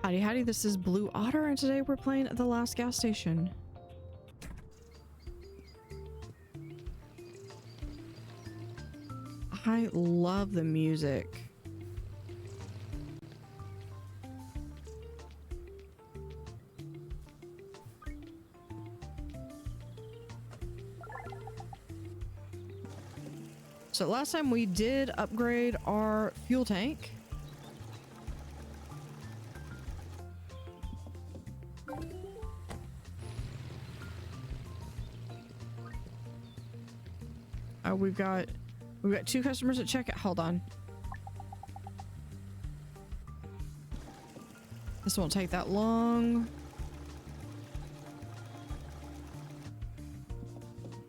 Howdy, howdy, this is Blue Otter, and today we're playing at the last gas station. I love the music. So last time we did upgrade our fuel tank. We've got 2 customers at checkout. Hold on. This won't take that long.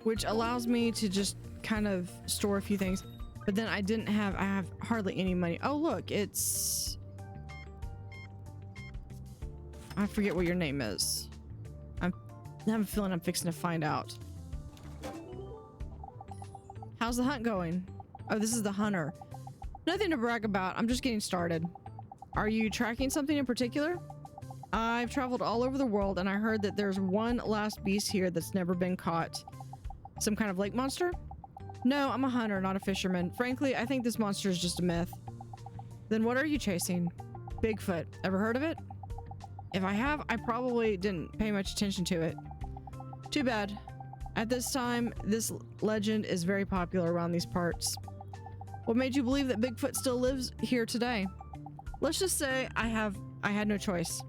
Which allows me to just kind of store a few things. But then I have hardly any money. Oh, look, it's... I forget what your name is. I have a feeling I'm fixing to find out. How's the hunt going? Oh, this is the hunter. Nothing to brag about. I'm just getting started. Are you tracking something in particular? I've traveled all over the world and I heard that there's one last beast here that's never been caught. Some kind of lake monster? No, I'm a hunter, not a fisherman. Frankly, I think this monster is just a myth. Then what are you chasing? Bigfoot. Ever heard of it? If I have, I probably didn't pay much attention to it. Too bad. At this time, this legend is very popular around these parts. What made you believe that Bigfoot still lives here today? Let's just say I had no choice.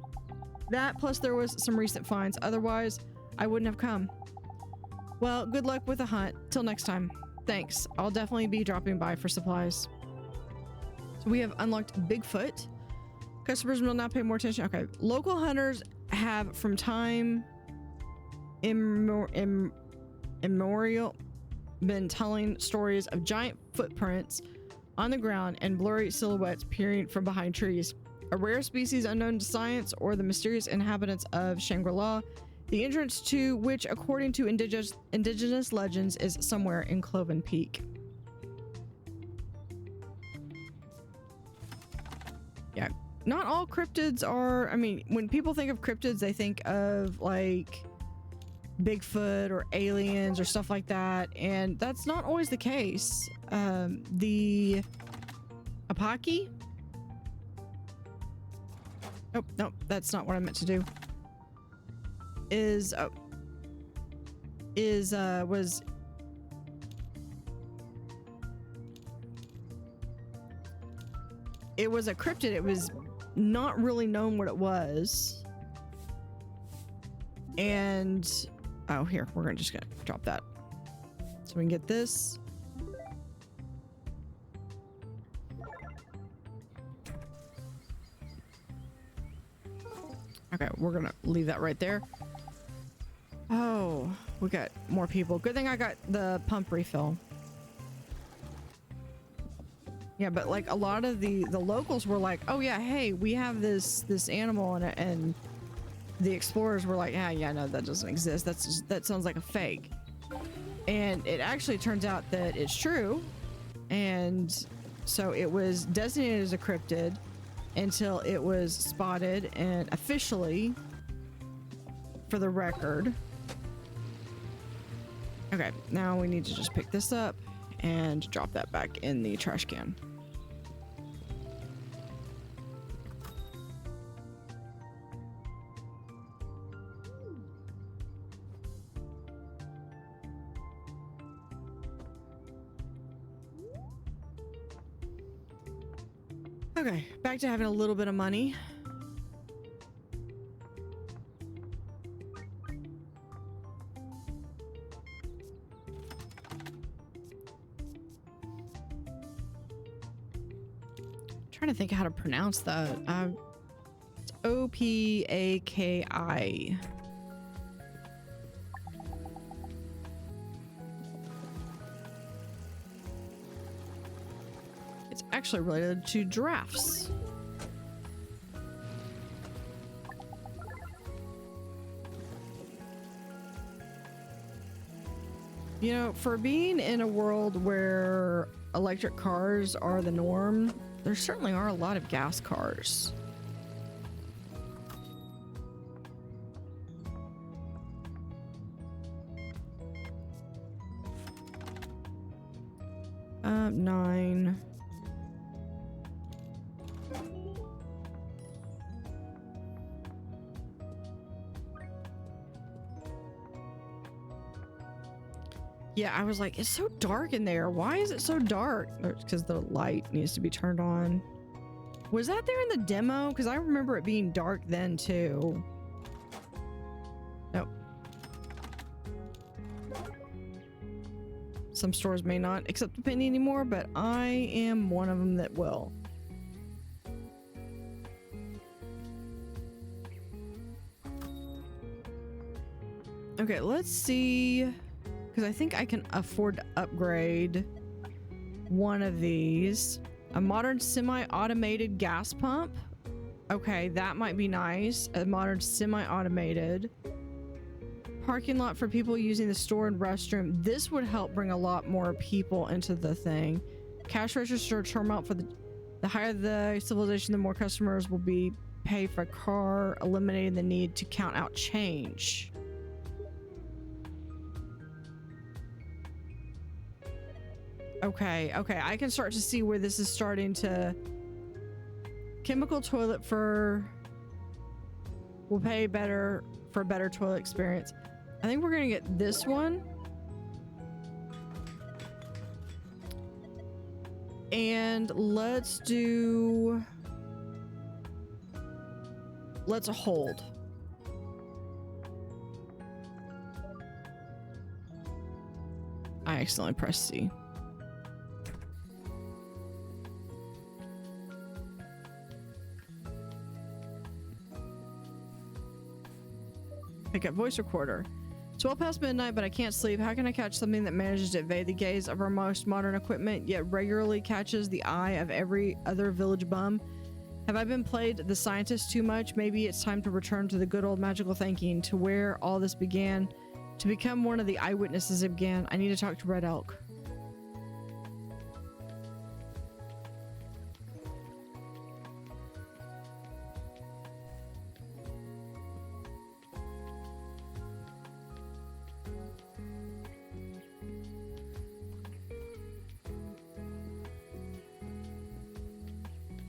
That plus there was some recent finds, otherwise I wouldn't have come. Well, good luck with the hunt. Till next time. Thanks. I'll definitely be dropping by for supplies. So we have unlocked Bigfoot. Customers will now pay more attention. Okay. Local hunters have from time immemorial been telling stories of giant footprints on the ground and blurry silhouettes peering from behind trees. A rare species unknown to science or the mysterious inhabitants of Shangri-La, the entrance to which, according to indigenous legends, is somewhere in Cloven Peak. Yeah, not all cryptids are, I mean, when people think of cryptids, they think of like Bigfoot or aliens or stuff like that, and that's not always the case. The Apaki? Oh, no, that's not what I meant to do. Was it was a cryptid. It was not really known what it was. And oh, here, we're just gonna drop that so we can get this. Okay, we're gonna leave that right there. Oh, we got more people. Good thing I got the pump refill. Yeah, but like a lot of the locals were like, oh yeah, hey, we have this animal, and the explorers were like, yeah, no, that doesn't exist. That sounds like a fake. And it actually turns out that it's true. And so it was designated as a cryptid until it was spotted and officially, for the record. Okay, now we need to just pick this up and drop that back in the trash can. Okay, back to having a little bit of money. Trying to think how to pronounce that. It's O-P-A-K-I. It's actually related to giraffes. You know, for being in a world where electric cars are the norm, there certainly are a lot of gas cars. 9. Yeah, I was like, it's so dark in there. Why is it so dark? It's because the light needs to be turned on. Was that there in the demo? Because I remember it being dark then too. Nope. Some stores may not accept a penny anymore, but I am one of them that will. Okay, let's see. Because I think I can afford to upgrade one of these. A modern semi-automated gas pump. Okay, that might be nice. A modern semi-automated. Parking lot for people using the store and restroom. This would help bring a lot more people into the thing. Cash register terminal for the higher the civilization, the more customers will be pay for a car, eliminating the need to count out change. Okay, okay, I can start to see where this is starting to... Chemical toilet for... We'll pay better for a better toilet experience. I think we're gonna get this one. And let's do... Let's hold. I accidentally pressed C. Pick up voice recorder. It's well past midnight, but I can't sleep. How can I catch something that manages to evade the gaze of our most modern equipment, yet regularly catches the eye of every other village bum? Have I been played the scientist too much? Maybe it's time to return to the good old magical thinking, to where all this began, to become one of the eyewitnesses again. I need to talk to Red Elk.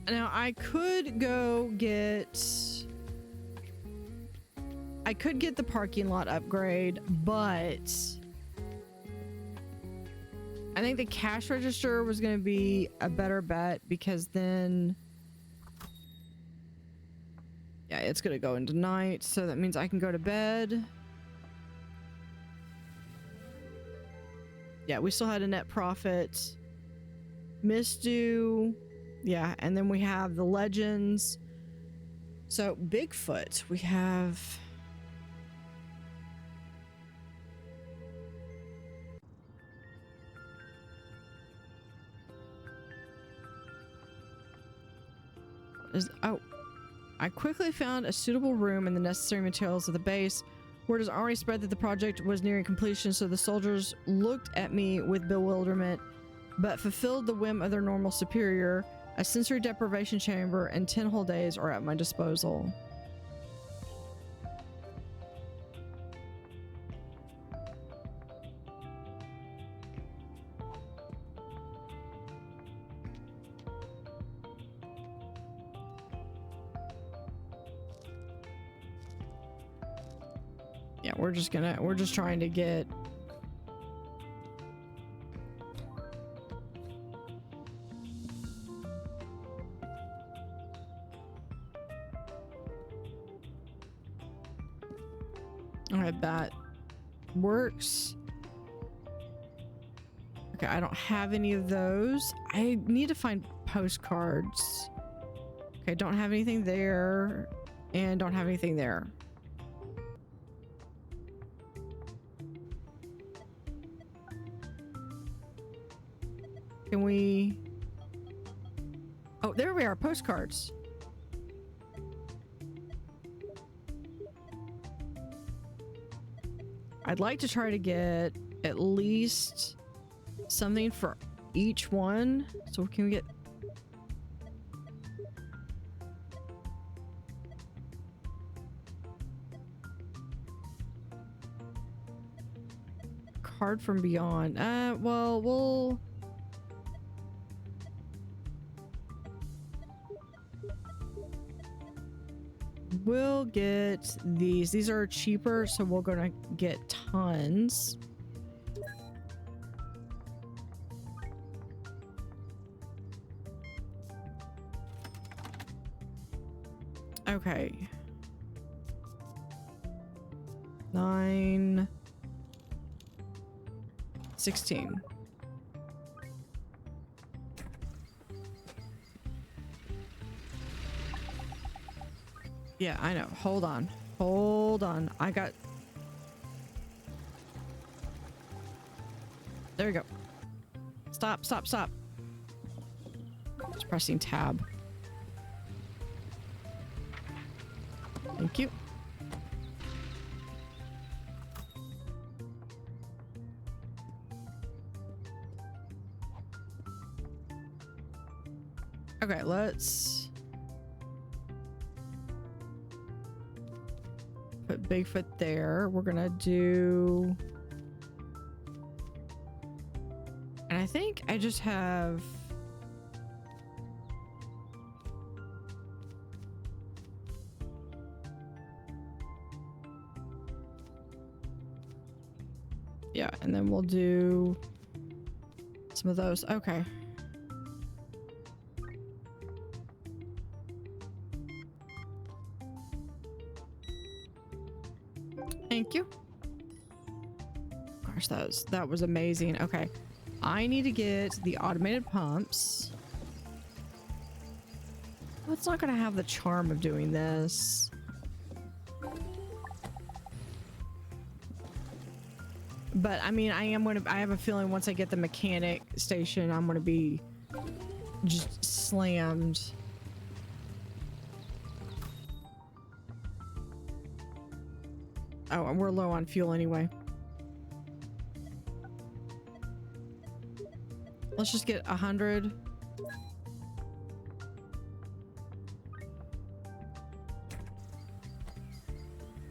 Now, I could go get... I could get the parking lot upgrade, but... I think the cash register was going to be a better bet, because then... Yeah, it's going to go into night, so that means I can go to bed. Yeah, we still had a net profit. Misdue... Yeah, and then we have the legends. So Bigfoot, we have... Oh, I quickly found a suitable room and the necessary materials at the base. Word has already spread that the project was nearing completion, so the soldiers looked at me with bewilderment, but fulfilled the whim of their normal superior. A sensory deprivation chamber and 10 whole days are at my disposal. Yeah, we're just trying to get... Alright, that works. Okay, I don't have any of those. I need to find postcards. Okay, don't have anything there, and don't have anything there. Can we... Oh, there we are, postcards. I'd like to try to get at least something for each one. So can we get... Card from Beyond. Well, we'll... We'll get these. These are cheaper, so we're gonna get tons. Okay. 9, 16. Yeah, I know. Hold on. Hold on. I got... There we go. Stop, stop, stop. Just pressing tab. Thank you. Okay, let's put Bigfoot there. We're gonna do... And I think I just have... Yeah, and then we'll do some of those. Okay. Thank you. Gosh, that was amazing. Okay. I need to get the automated pumps. Well, it's not going to have the charm of doing this. But I mean, I have a feeling once I get the mechanic station, I'm going to be just slammed. Oh, and we're low on fuel anyway. Let's just get 100.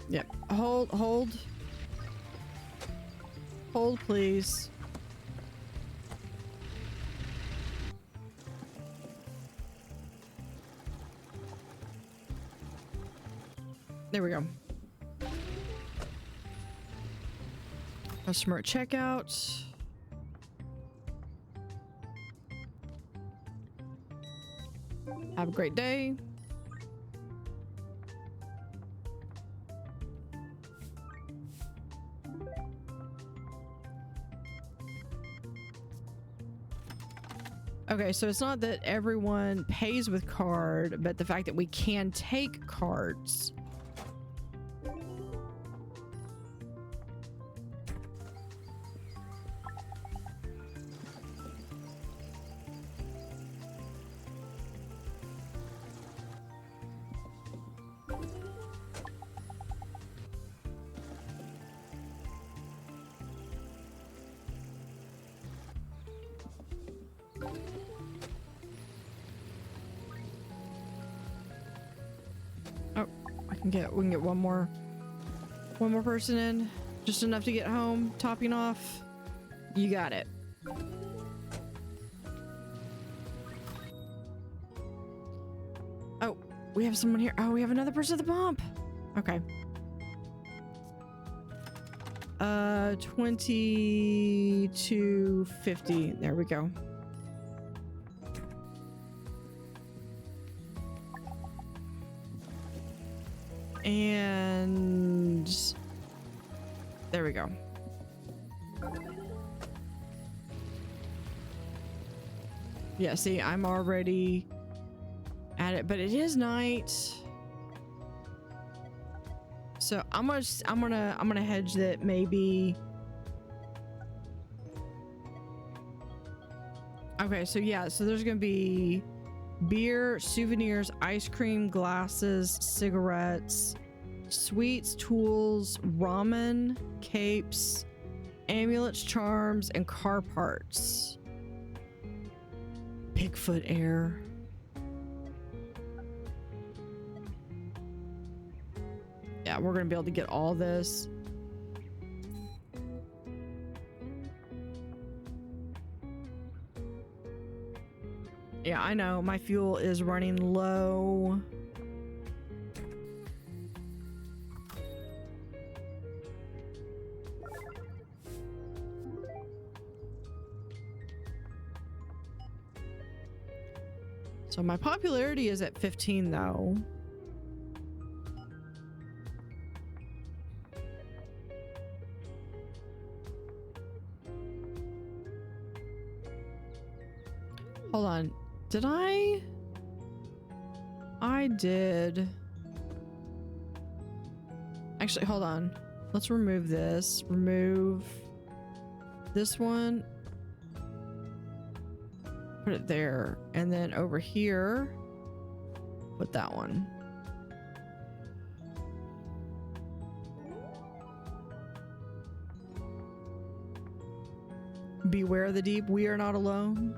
Yep. Hold, please. There we go. Customer at checkout. Have a great day. Okay, so it's not that everyone pays with card, but the fact that we can take cards. We can get one more person in, just enough to get home. Topping off. You got it. Oh, we have someone here. Oh, we have another person at the pump. Okay. 22.50. There we go. And there we go. Yeah, see, I'm already at it, but it is night. So I'm gonna hedge that maybe. Okay, so yeah, so there's gonna be beer, souvenirs, ice cream, glasses, cigarettes, sweets, tools, ramen, capes, amulets, charms, and car parts. Bigfoot air. Yeah, we're gonna be able to get all this. Yeah, I know. My fuel is running low. So my popularity is at 15 though. Hold on. Did I did. Actually, hold on. Let's remove this. Remove this one. Put it there. And then over here, put that one. Beware the deep. We are not alone.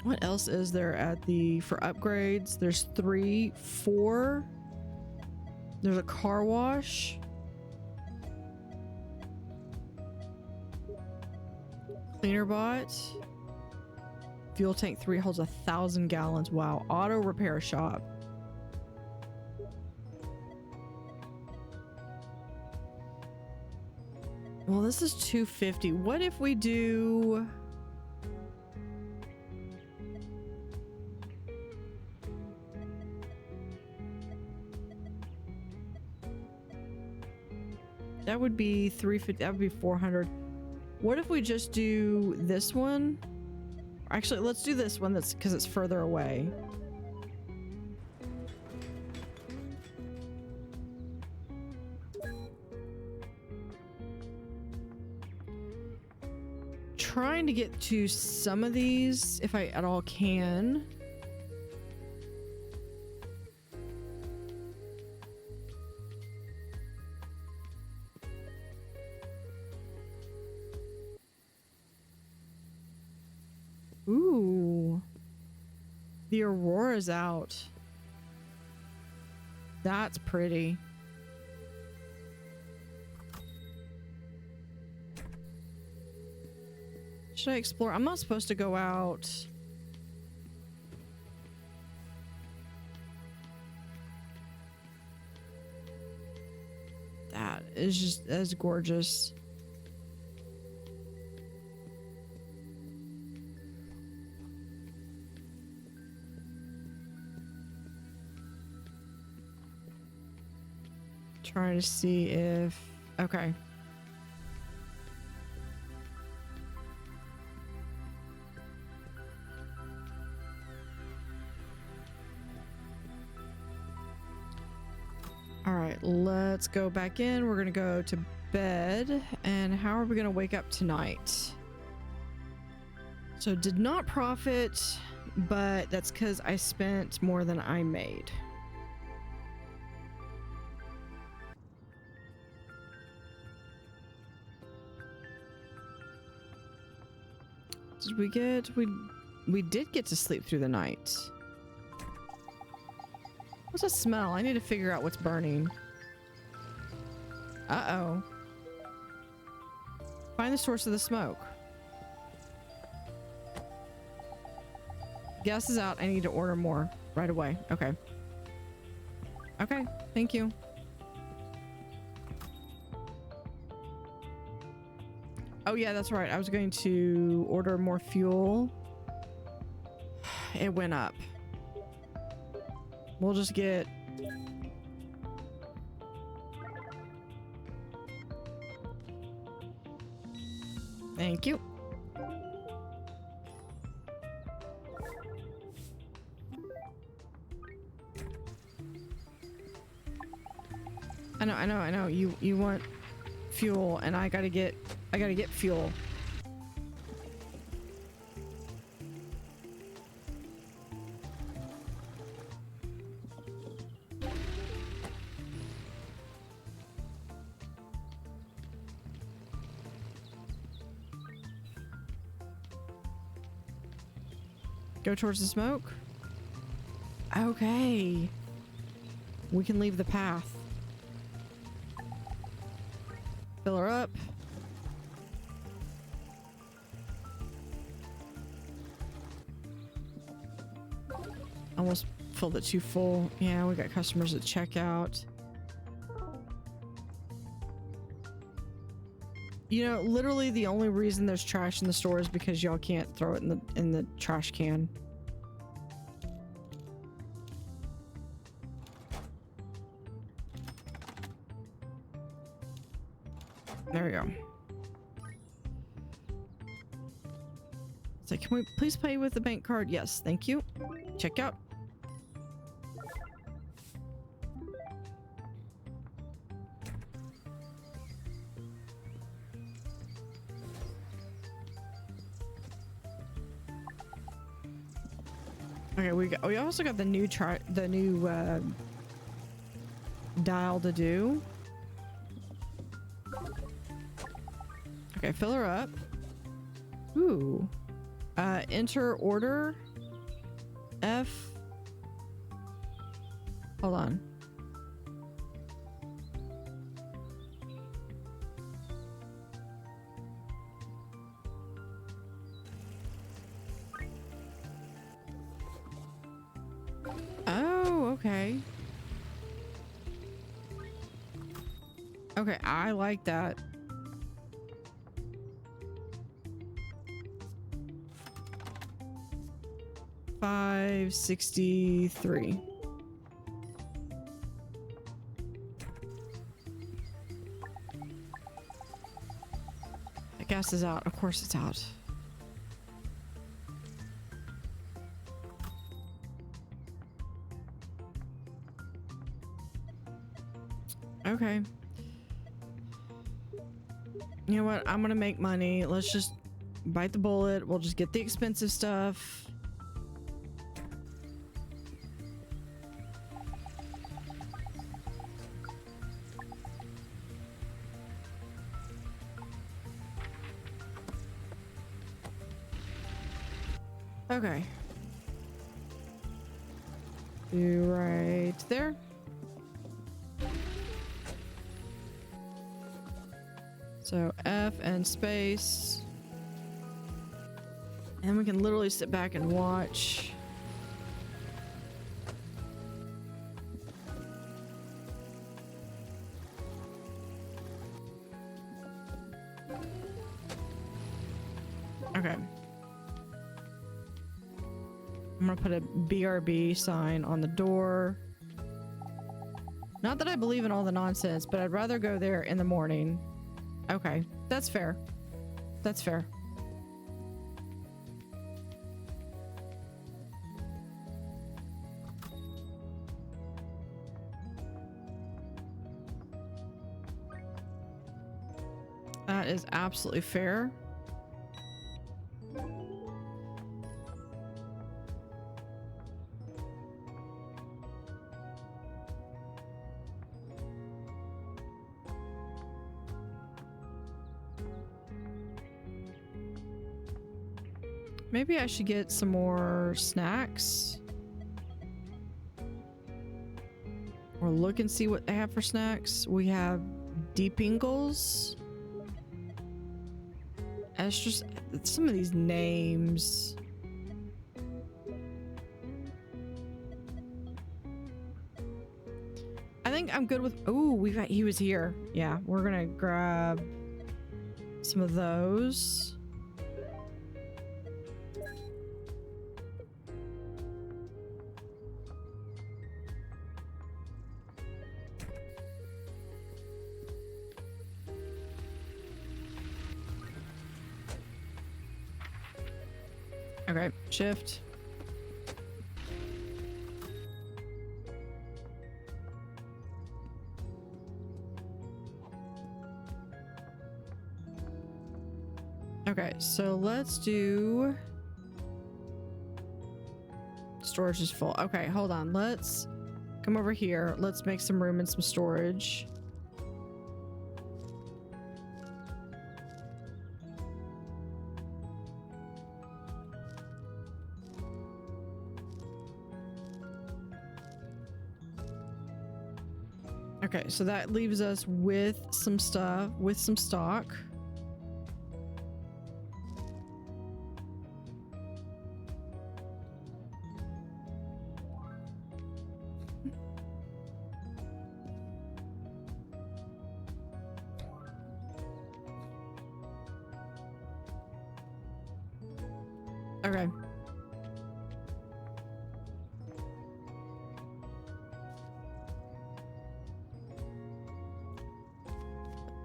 What else is there at the, for upgrades? There's 3, 4. There's a car wash. Cleaner bot. Fuel tank 3 holds 1,000 gallons. Wow. Auto repair shop. Well, this is 250. What if we do... That would be 350. That would be 400. What if we just do this one? Actually, let's do this one. That's because it's further away. Trying to get to some of these if I at all can. Ooh. The Aurora's out. That's pretty. Should I explore? I'm not supposed to go out. That is just as gorgeous. Trying to see if... Okay. All right, let's go back in. We're gonna go to bed. And how are we gonna wake up tonight? So did not profit, but that's because I spent more than I made. Did we get... We did get to sleep through the night. What's that smell? I need to figure out what's burning. Uh-oh. Find the source of the smoke. Gas is out. I need to order more right away. Okay. Okay. Thank you. Oh yeah, that's right. I was going to order more fuel. It went up. We'll just get... Thank you. I know. You want fuel, and I gotta get fuel. Go towards the smoke. Okay. We can leave the path. Fill her up. Almost filled it too full. Yeah, we got customers at checkout. You know, literally the only reason there's trash in the store is because y'all can't throw it in the trash can. There we go. It's like, can we please pay with the bank card? Yes, thank you. Check out. Okay, we also got the new dial to do. Okay, fill her up. Ooh. Enter order. F. Hold on. Oh, okay. Okay, I like that. $5.63. The gas is out. Of course it's out. Okay. You know what? I'm gonna make money. Let's just bite the bullet. We'll just get the expensive stuff. Okay. Do right there. So F and space. And we can literally sit back and watch. Okay. I'm gonna put a BRB sign on the door. Not that I believe in all the nonsense, but I'd rather go there in the morning. Okay, that's fair. That's fair. That is absolutely fair. Maybe I should get some more snacks. Or look and see what they have for snacks. We have Deep Ingles. It's just some of these names. I think I'm good with. Oh, he was here. Yeah, we're gonna grab some of those. Okay, shift. Okay, so let's do... Storage is full. Okay, hold on. Let's come over here. Let's make some room and some storage. Okay, so that leaves us with some stuff, with some stock. Okay.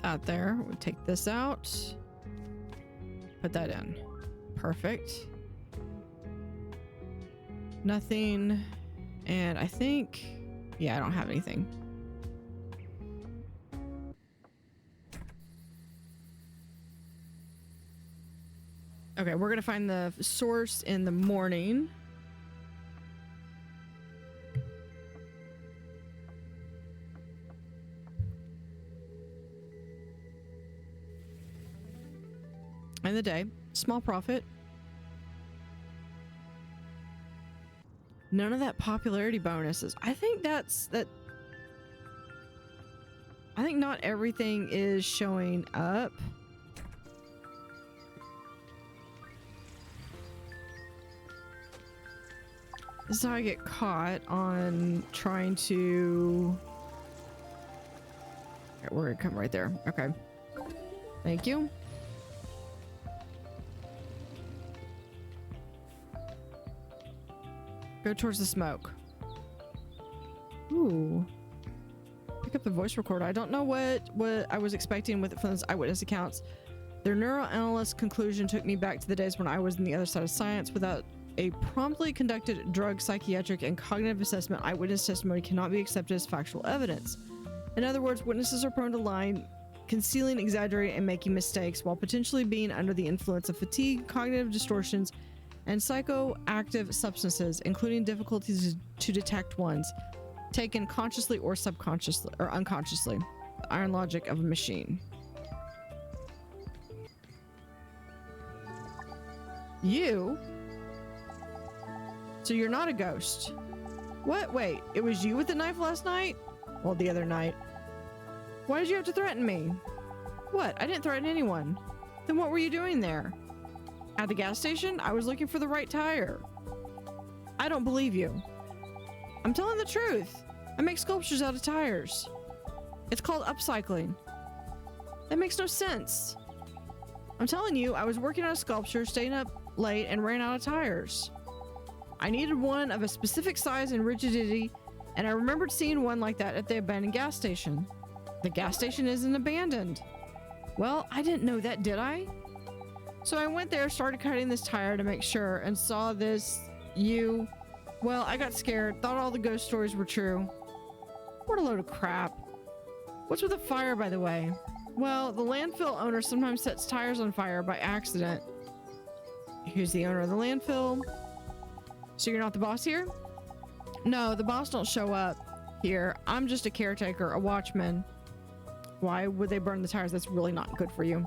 Out there. We'll take this out. Put that in. Perfect. Nothing. And I think, yeah, I don't have anything. Okay, we're gonna find the source in the morning. In the day, small profit. None of that popularity bonuses. I think that's that. I think not everything is showing up. This is how I get caught on trying to... Okay, we're gonna come right there. Okay. Thank you. Go towards the smoke. Ooh. Pick up the voice recorder. I don't know what I was expecting with it from those eyewitness accounts. Their neuroanalyst conclusion took me back to the days when I was on the other side of science. Without a promptly conducted drug, psychiatric, and cognitive assessment, eyewitness testimony cannot be accepted as factual evidence. In other words, witnesses are prone to lying, concealing, exaggerating, and making mistakes while potentially being under the influence of fatigue, cognitive distortions, and psychoactive substances, including difficulties to detect ones taken consciously or subconsciously or unconsciously. The iron logic of a machine. You? So you're not a ghost? What? Wait, it was you with the knife last night? Well, the other night. Why did you have to threaten me? What? I didn't threaten anyone. Then what were you doing there? At the gas station? I was looking for the right tire. I don't believe you. I'm telling the truth. I make sculptures out of tires. It's called upcycling. That makes no sense. I'm telling you, I was working on a sculpture, staying up late, and ran out of tires. I needed one of a specific size and rigidity, and I remembered seeing one like that at the abandoned gas station. The gas station isn't abandoned. Well, I didn't know that, did I? So I went there, started cutting this tire to make sure, and saw this, you. Well, I got scared, thought all the ghost stories were true. What a load of crap. What's with the fire, by the way? Well, the landfill owner sometimes sets tires on fire by accident. Who's the owner of the landfill? So you're not the boss here? No, the boss don't show up here. I'm just a caretaker, a watchman. Why would they burn the tires? That's really not good for you.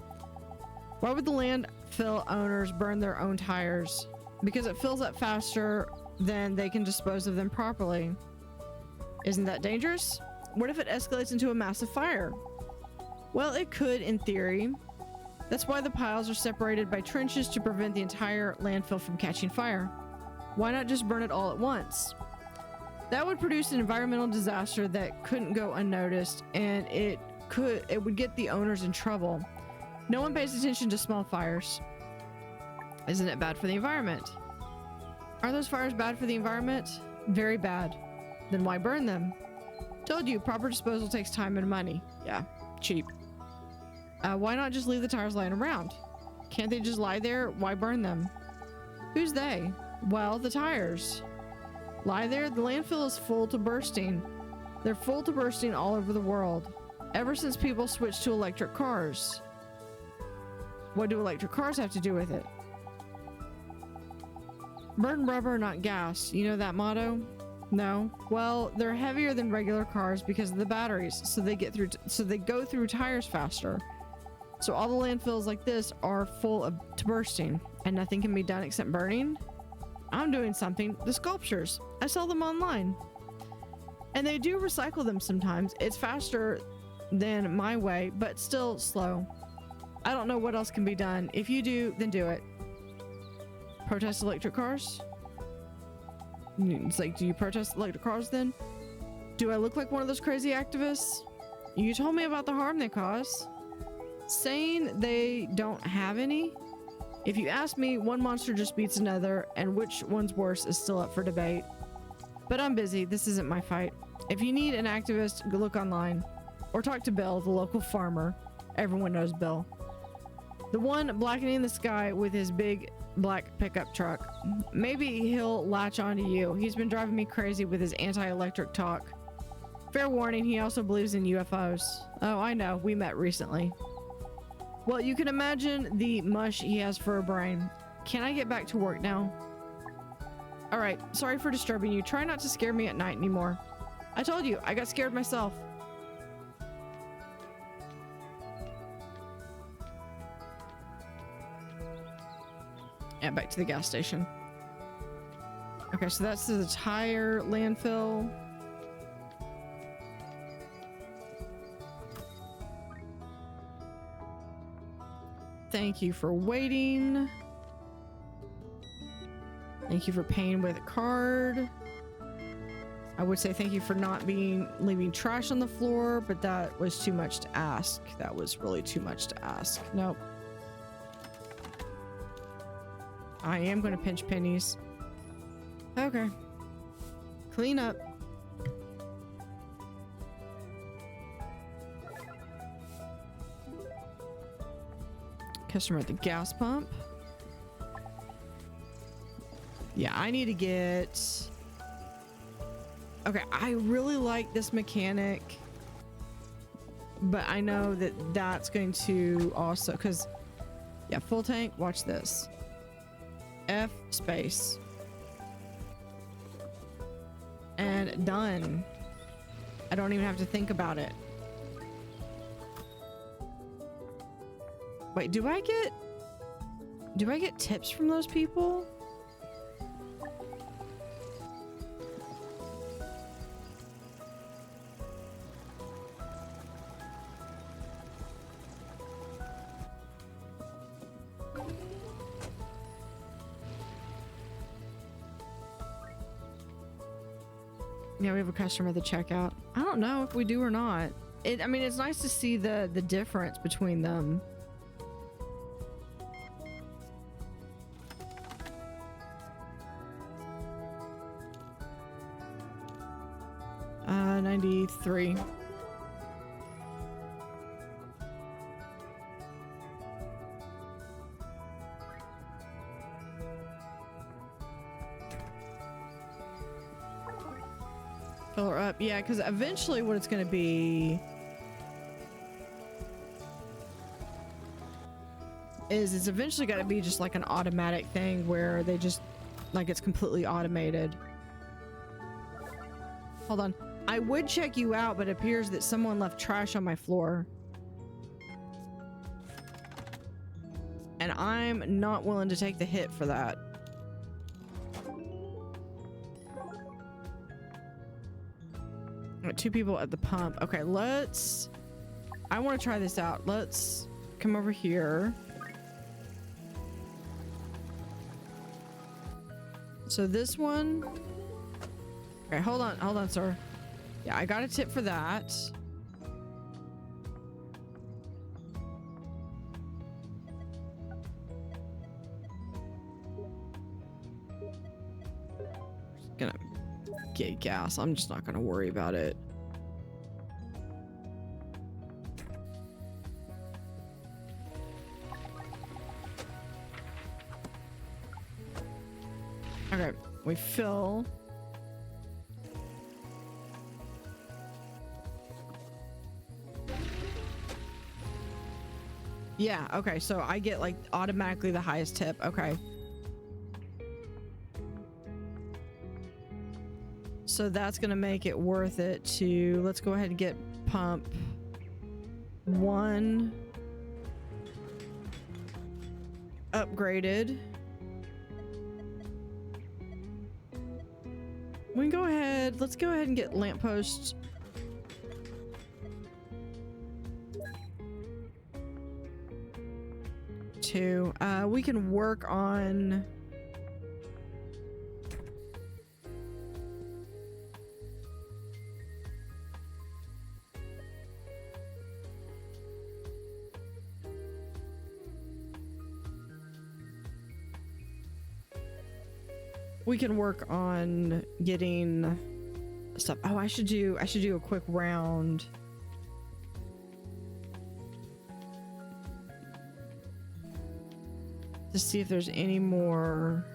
Why would the landfill owners burn their own tires? Because it fills up faster than they can dispose of them properly. Isn't that dangerous? What if it escalates into a massive fire? Well, it could in theory. That's why the piles are separated by trenches to prevent the entire landfill from catching fire. Why not just burn it all at once? That would produce an environmental disaster that couldn't go unnoticed, and it would get the owners in trouble. No one pays attention to small fires. Isn't it bad for the environment? Are those fires bad for the environment? Very bad. Then why burn them? Told you, proper disposal takes time and money. Yeah, cheap. Why not just leave the tires lying around? Can't they just lie there? Why burn them? Who's they? Well, the tires. Lie there? The landfill is full to bursting. They're full to bursting all over the world. Ever since people switched to electric cars. What do electric cars have to do with it? Burn rubber, not gas. You know that motto? No. Well, they're heavier than regular cars because of the batteries, so they go through tires faster. So all the landfills like this are full to bursting, and nothing can be done except burning. I'm doing something. The sculptures. I sell them online. And they do recycle them sometimes. It's faster than my way, but still slow. I don't know what else can be done. If you do, then do it. Protest electric cars? It's like, do you protest electric cars then? Do I look like one of those crazy activists? You told me about the harm they cause. Saying they don't have any? If you ask me, one monster just beats another, and which one's worse is still up for debate. But I'm busy. This isn't my fight. If you need an activist, go look online. Or talk to Bill, the local farmer. Everyone knows Bill. The one blackening the sky with his big black pickup truck. Maybe he'll latch onto you. He's been driving me crazy with his anti-electric talk. Fair warning, he also believes in UFOs. Oh, I know. We met recently. Well, you can imagine the mush he has for a brain. Can I get back to work now? All right. Sorry for disturbing you. Try not to scare me at night anymore. I told you, I got scared myself. And back to the gas station. Okay, so that's the tire landfill. Thank you for waiting. Thank you for paying with a card. I would say thank you for not leaving trash on the floor, but that was too much to ask. That was really too much to ask. Nope. I am going to pinch pennies. Okay. Clean up. Customer at the gas pump. Yeah, I need to get... Okay, I really like this mechanic, but I know that that's going to also... Because, yeah, full tank, watch this. F space. And done. I don't even have to think about it. Wait, do I get tips from those people? Yeah, we have a customer at the checkout. I don't know if we do or not. I mean, it's nice to see the difference between them. 93. Fill her up. Yeah, because eventually what it's going to be is it's eventually got to be just like an automatic thing where they just like it's completely automated. Hold on. I would check you out, but it appears that someone left trash on my floor. And I'm not willing to take the hit for that. Two people at the pump. Okay, I want to try this out. Let's come over here. So this one. Okay, hold on, sir. Yeah, I got a tip for that. Just gonna get gas. I'm just not gonna worry about it. Okay, we fill. Yeah, okay, so I get like automatically the highest tip. Okay. So that's gonna make it worth it to, let's go ahead and get pump 1 upgraded. We can go ahead, let's go ahead and get lamppost. We can work on We can work on getting stuff. Oh, I should do a quick round. To see if there's any more.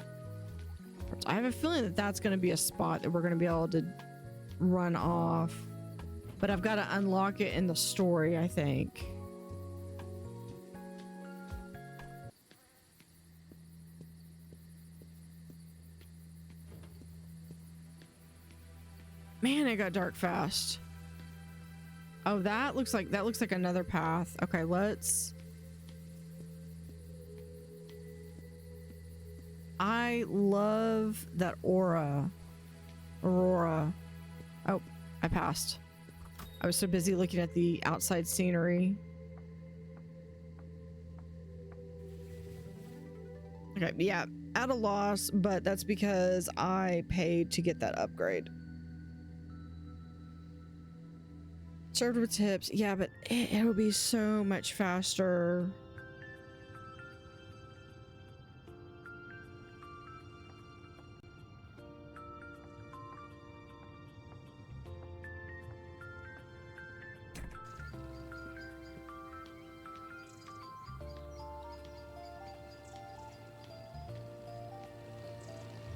I have a feeling that that's going to be a spot that we're going to be able to run off, but I've got to unlock it in the story, I think. Man, it got dark fast. Oh, that looks like another path. Okay, let's. I love that aurora. Oh, I passed. I was so busy looking at the outside scenery. Okay, yeah, at a loss, but that's because I paid to get that upgrade. Served with tips. Yeah, but it'll be so much faster.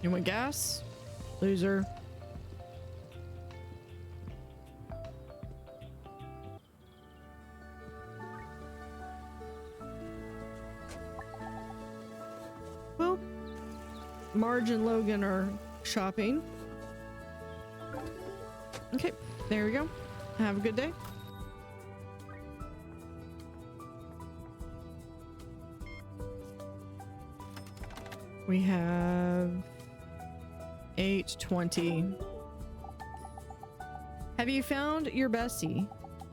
You want gas? Loser. Well, Marge and Logan are shopping. Okay, there we go. Have a good day. We have 8:20. Have you found your bestie?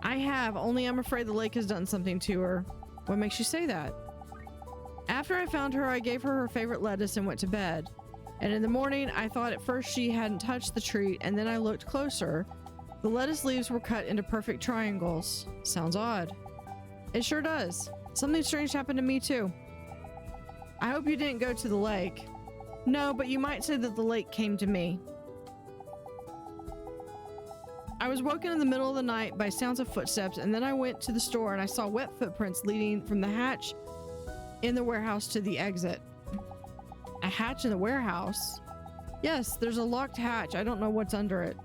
I have, only I'm afraid the lake has done something to her. What makes you say that? After I found her, I gave her her favorite lettuce and went to bed. And in the morning, I thought at first she hadn't touched the treat, and then I looked closer. The lettuce leaves were cut into perfect triangles. Sounds odd. It sure does. Something strange happened to me too. I hope you didn't go to the lake. No, but you might say that the lake came to me. I was woken in the middle of the night by sounds of footsteps, and then I went to the store and I saw wet footprints leading from the hatch in the warehouse to the exit. A hatch in the warehouse? Yes, there's a locked hatch. I don't know what's under it.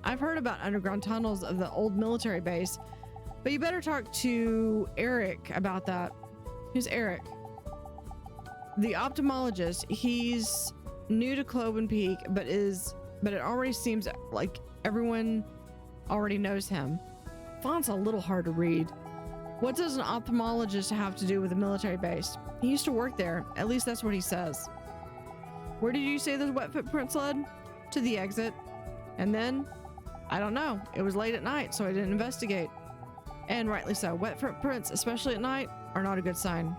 I've heard about underground tunnels of the old military base, but you better talk to Eric about that. Who's Eric? The ophthalmologist. He's new to Cloven Peak, but it already seems like everyone already knows him. Font's a little hard to read. What does an ophthalmologist have to do with a military base? He used to work there. At least that's what he says. Where did you say those wet footprints led? To the exit. And then? I don't know. It was late at night, so I didn't investigate. And rightly so. Wet footprints, especially at night, are not a good sign.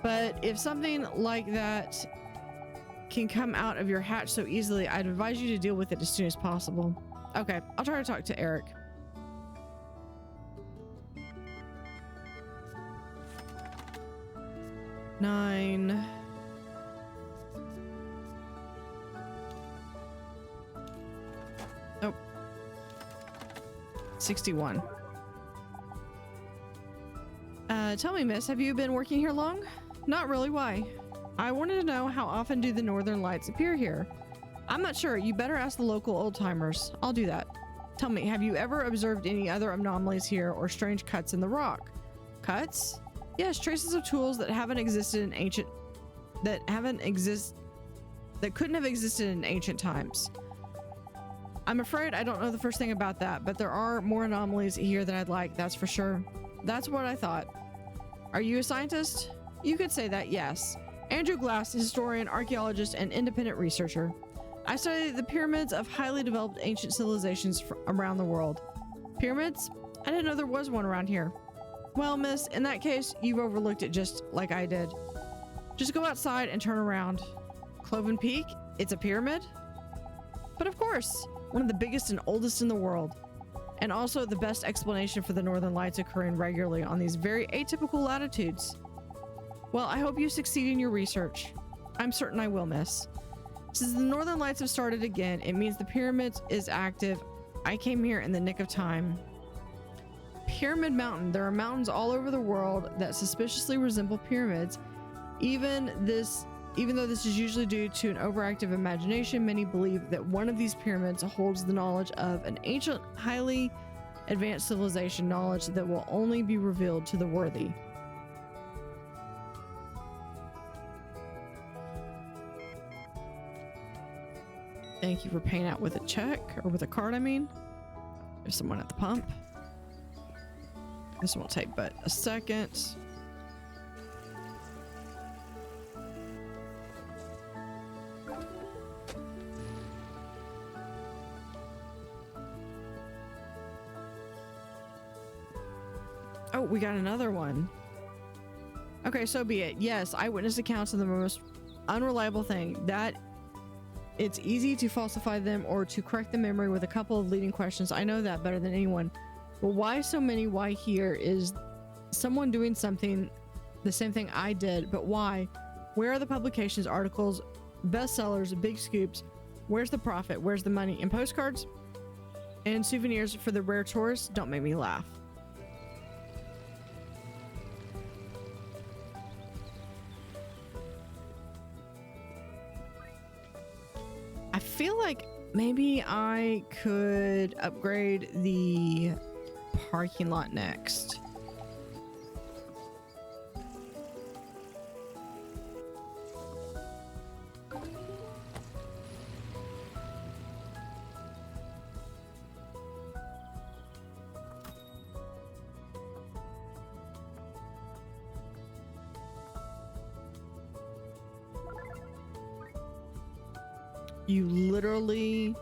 But if something like that can come out of your hatch so easily, I'd advise you to deal with it as soon as possible. Okay, I'll try to talk to Eric. Nine. Oh. 61. Tell me, miss, have you been working here long? Not really, why? I wanted to know how often do the northern lights appear here? I'm not sure. You better ask the local old-timers. I'll do that. Tell me, have you ever observed any other anomalies here or strange cuts in the rock? Cuts? Yes, traces of tools that haven't existed in ancient... that couldn't have existed in ancient times. I'm afraid I don't know the first thing about that, but there are more anomalies here than I'd like, that's for sure. That's what I thought. Are you a scientist? You could say that, yes. Andrew Glass, historian, archaeologist, and independent researcher. I study the pyramids of highly developed ancient civilizations around the world. Pyramids? I didn't know there was one around here. Well, miss, in that case, you've overlooked it just like I did. Just go outside and turn around. Cloven Peak? It's a pyramid? But of course, one of the biggest and oldest in the world. And also the best explanation for the northern lights occurring regularly on these very atypical latitudes. Well, I hope you succeed in your research. I'm certain I will, miss. Since the Northern Lights have started again, it means the pyramids is active. I came here in the nick of time. Pyramid Mountain. There are mountains all over the world that suspiciously resemble pyramids. Even though this is usually due to an overactive imagination, many believe that one of these pyramids holds the knowledge of an ancient, highly advanced civilization, knowledge that will only be revealed to the worthy. Thank you for paying out with a check, or with a card, I mean. There's someone at the pump. This won't take but a second. Oh, we got another one. Okay, so be it. Yes, eyewitness accounts are the most unreliable thing. That it's easy to falsify them or to correct the memory with a couple of leading questions. I know that better than anyone. But why so many? Why here? Is someone doing something, the same thing I did, but why? Where are the publications, articles, bestsellers, big scoops? Where's the profit? Where's the money? And postcards and souvenirs for the rare tourists? Don't make me laugh. I feel like maybe I could upgrade the parking lot next. You literally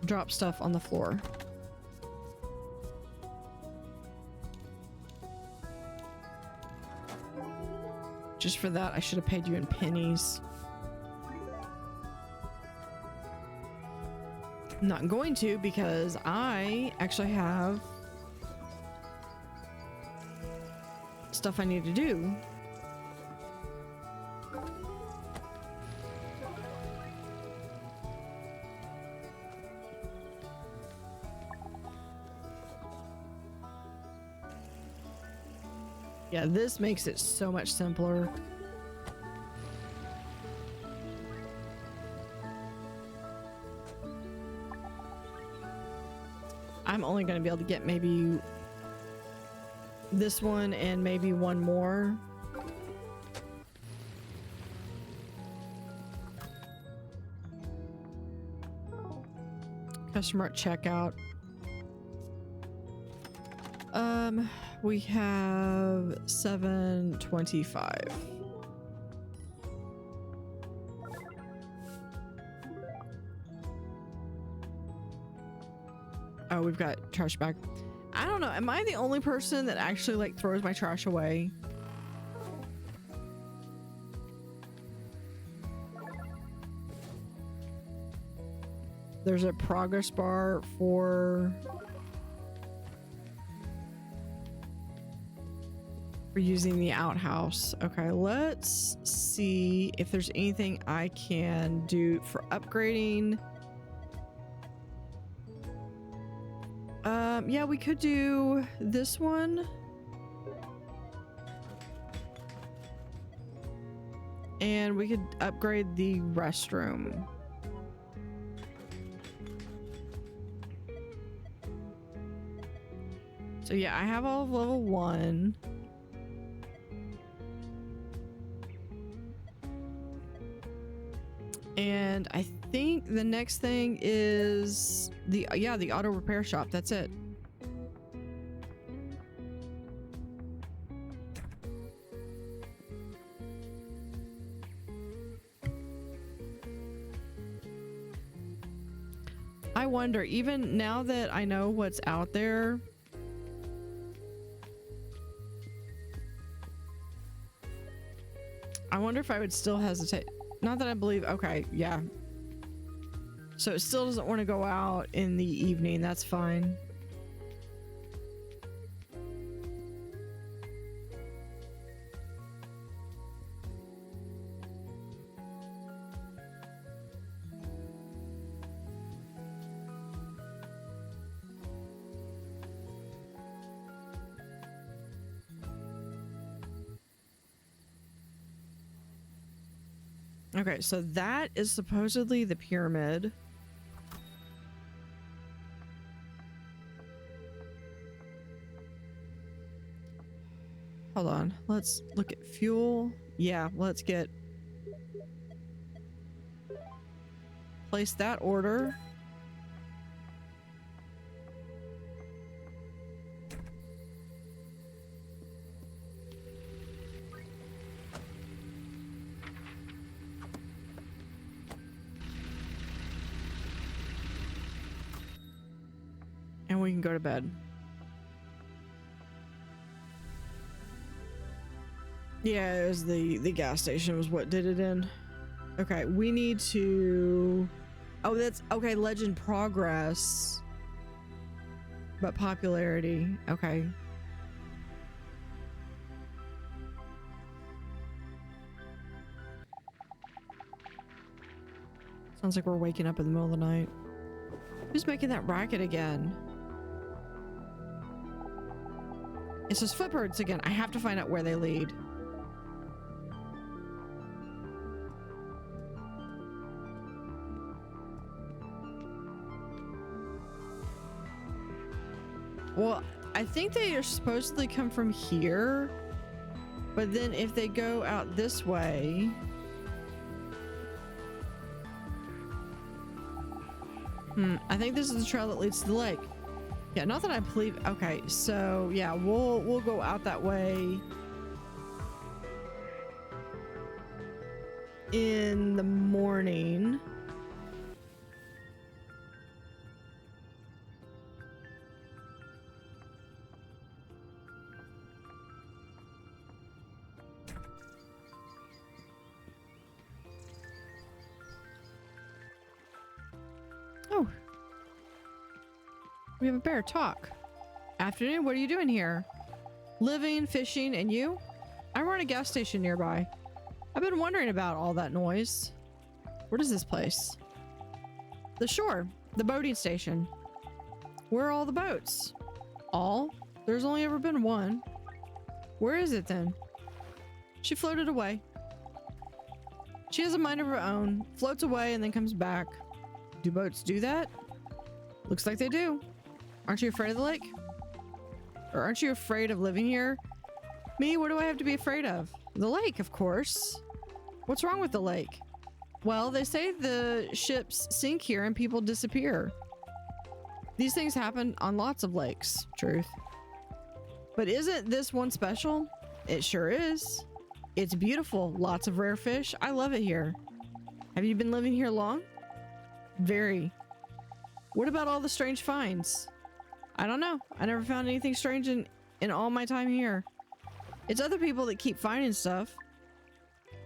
drop stuff on the floor. Just for that, I should have paid you in pennies. I'm not going to, because I actually have stuff I need to do. Yeah, this makes it so much simpler. I'm only going to be able to get maybe this one and maybe one more. Customer at checkout. We have 725. Oh, we've got trash bag. I don't know. Am I the only person that actually like throws my trash away? There's a progress bar for using the outhouse. Okay, let's see if there's anything I can do for upgrading. Yeah, we could do this one. And we could upgrade the restroom. So yeah, I have all of level 1. And I think the next thing is the auto repair shop. That's it. I wonder, even now that I know what's out there, I wonder if I would still hesitate. Not that I believe. Okay, yeah. So it still doesn't want to go out in the evening. That's fine. Okay, so that is supposedly the pyramid. Hold on, let's look at fuel. Yeah, let's get... Place that order. And we can go to bed. Yeah, it was the gas station was what did it in. Okay, we need to... Oh, that's... Okay, legend progress. But popularity. Okay. Sounds like we're waking up in the middle of the night. Who's making that racket again? It's those footbirds again. I have to find out where they lead. Well, I think they are supposedly come from here, but then if they go out this way... I think this is the trail that leads to the lake. Yeah, not that I believe... Okay, so yeah, we'll go out that way in the morning. Oh. We have a bear. Talk. Afternoon, what are you doing here? Living, fishing, and you? I run a gas station nearby. I've been wondering about all that noise. What is this place? The shore. The boating station. Where are all the boats? All? There's only ever been one. Where is it then? She floated away. She has a mind of her own, floats away and then comes back. Do boats do that? Looks like they do. Aren't you afraid of the lake? Or aren't you afraid of living here? Me? What do I have to be afraid of? The lake, of course. What's wrong with the lake? Well, they say the ships sink here and people disappear. These things happen on lots of lakes. Truth. But isn't this one special? It sure is. It's beautiful. Lots of rare fish. I love it here. Have you been living here long? Very. What about all the strange finds? I don't know. I never found anything strange in all my time here. It's other people that keep finding stuff.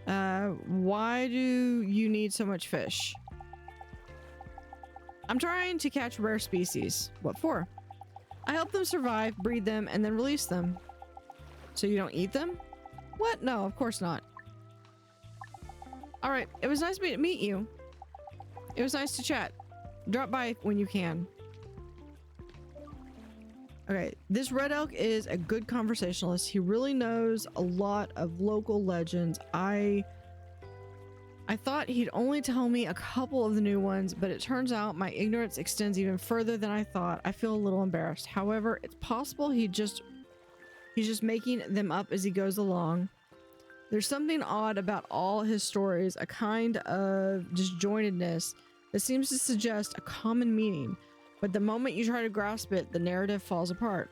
Why do you need so much fish? I'm trying to catch rare species. What for? I help them survive, breed them, and then release them. So you don't eat them? What? No, of course not. Alright, it was nice to meet you. It was nice to chat. Drop by when you can. Okay, this red elk is a good conversationalist. He really knows a lot of local legends. I thought he'd only tell me a couple of the new ones, but it turns out my ignorance extends even further than I thought. I feel a little embarrassed. However, it's possible he's just making them up as he goes along. There's something odd about all his stories, a kind of disjointedness that seems to suggest a common meaning, but the moment you try to grasp it, the narrative falls apart.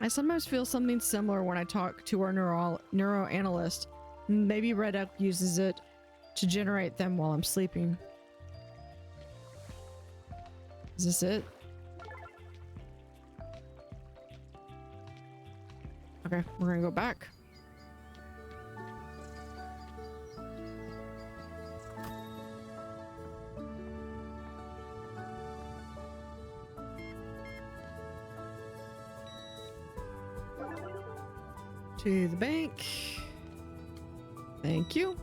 I sometimes feel something similar when I talk to our neuroanalyst. Maybe Red Elk uses it to generate them while I'm sleeping. Is this it? Okay, we're gonna go back. To the bank. Thank you.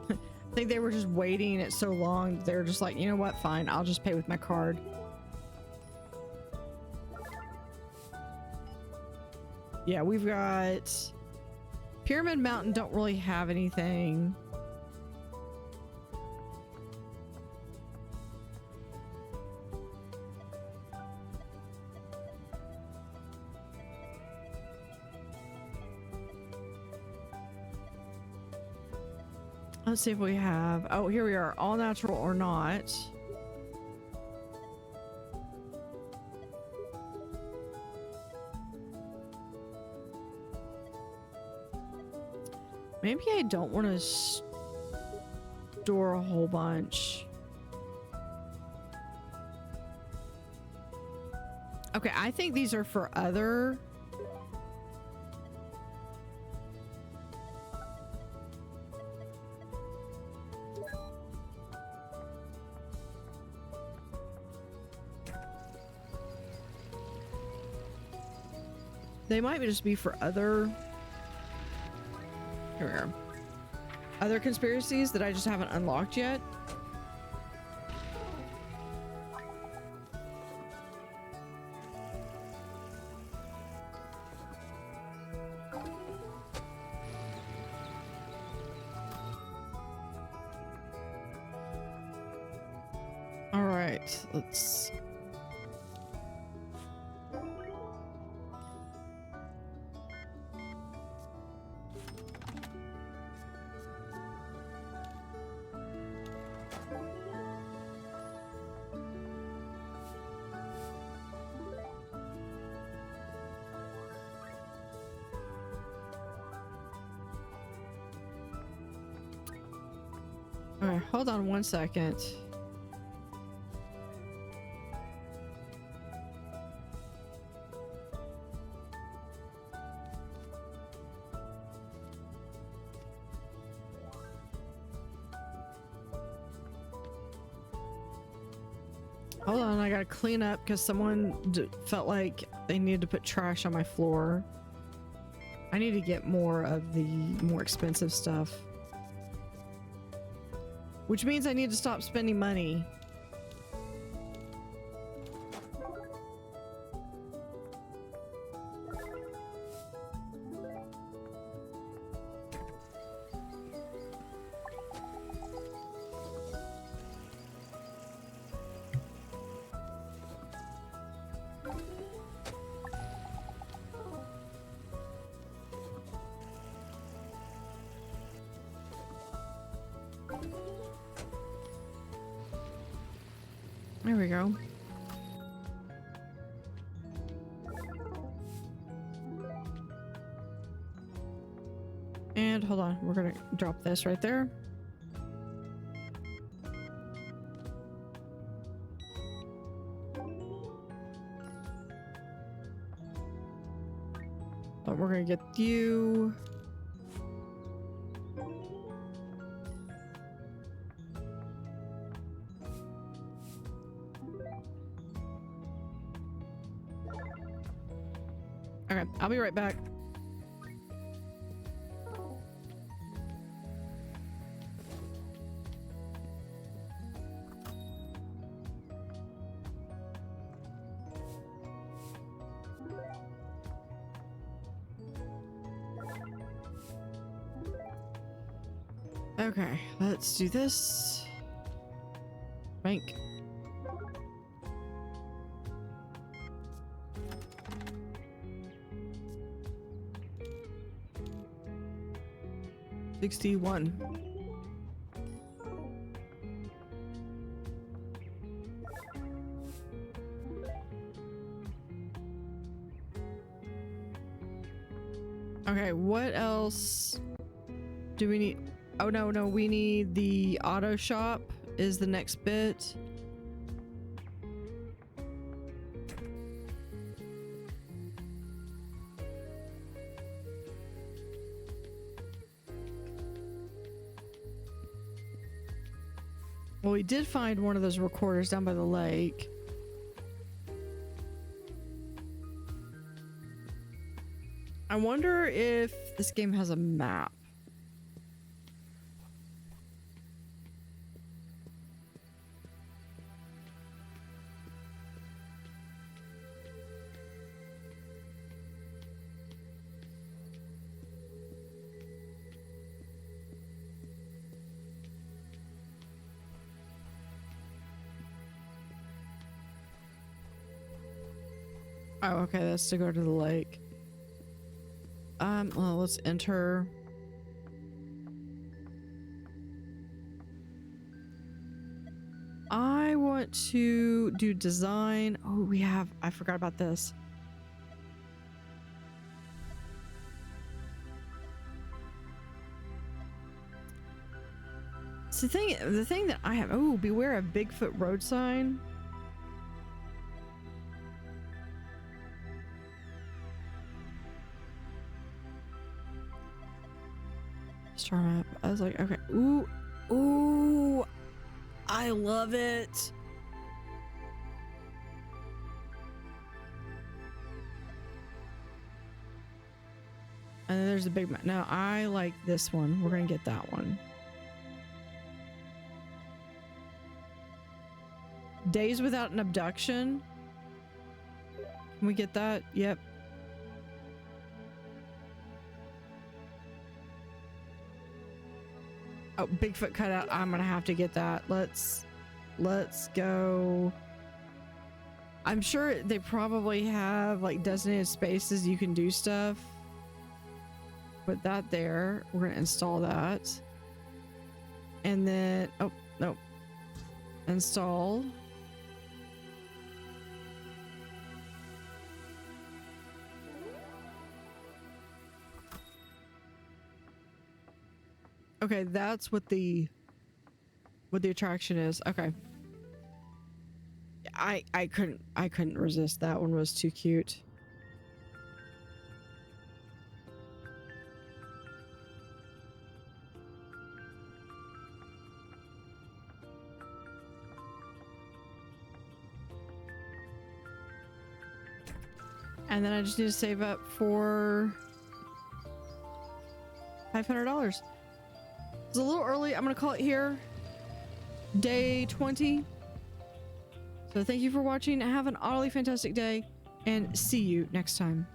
I think they were just waiting it so long. They're just like, you know what? Fine. I'll just pay with my card. Yeah, we've got Pyramid Mountain. Don't really have anything. Let's see if we have, oh, here we are, all natural or not. Maybe I don't want to store a whole bunch. Okay, I think these are for other. They might just be for other. Here we are. Other conspiracies that I just haven't unlocked yet. All right, let's. All right, hold on one second. Hold on, I gotta clean up because someone felt like they needed to put trash on my floor. I need to get more of the more expensive stuff. Which means I need to stop spending money. There we go. And hold on, we're gonna drop this right there. But we're gonna get you. Okay, I'll be right back. Okay, let's do this. Bank. $61. Okay, what else do we need? Oh, no, we need the auto shop is the next bit. Well, we did find one of those recorders down by the lake. I wonder if this game has a map. Oh, okay, that's to go to the lake. Well, let's enter. want to do design. Oh, I forgot about this. So the thing that I have, oh, beware of Bigfoot road sign. Star map. I was like, okay. Ooh, ooh, I love it. And then there's a big map. Now I like this one. We're gonna get that one. Days without an abduction. Can we get that? Yep. Oh, Bigfoot cutout. I'm gonna have to get that. Let's go. I'm sure they probably have like designated spaces you can do stuff. Put that there. We're gonna install that. And then, oh, no. Install. Okay, that's what the attraction is. Okay. I couldn't resist. That one was too cute. And then I just need to save up for $500. It's a little early. I'm gonna call it here. Day 20. So thank you for watching. Have an utterly fantastic day and see you next time.